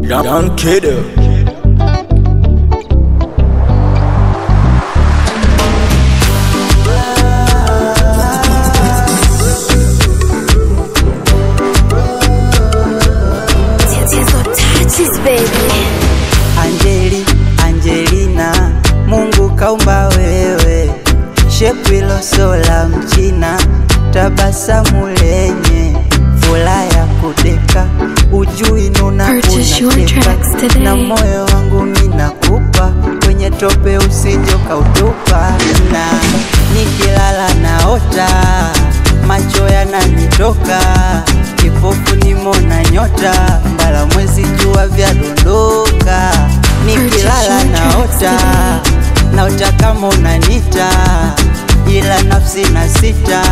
Young Kiddo. Angelina, Mungu kaumba wewe, shepu ilo sola mchina, tabasamu lenye furaha ya kudeka, ujui nuna unacheka, na moyo wangu minakupa, kwenye tope usije ukautupa. Na nikilala naota, macho yananitoka, kipofu nimona nyota, mbala mwezi jua vyadondoka. Nikilala naota kama unanita, ila nafsi na sita,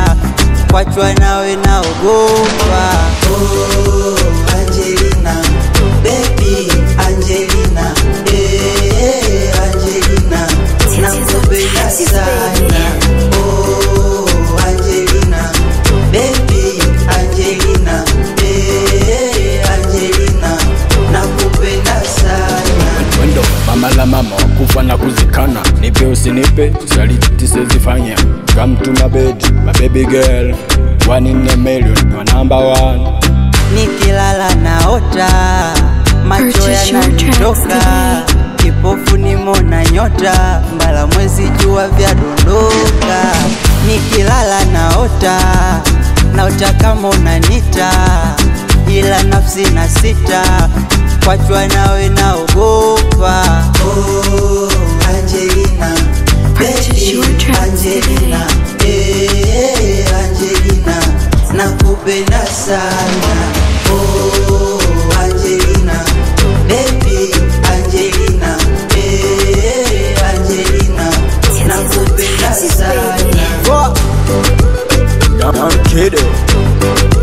kwachwa nawe naogopa. Oh, Angelina, baby Angelina, Angelina, nakupenda sana. Oh, Angelina, baby Angelina, Angelina, nakupenda sana. Wendo mama la mama wakufa na kuzikana, nipe usinipe tusaliti sizifanya. Come to my bed, my baby girl, 1 in a million, you're number 1. Nikilala naota, macho yananitoka, kipofu nimona nyota, mbala mwezi jua vyadondoka. Nikilala naota kama unanita, ila nafsi na sita, kwachwa nawe naogopa. Oh, Angelina, baby Angelina, Angelina, nakupenda sana. Oh, Angelina, baby Angelina, Angelina, nakupenda sana. Young Kiddo.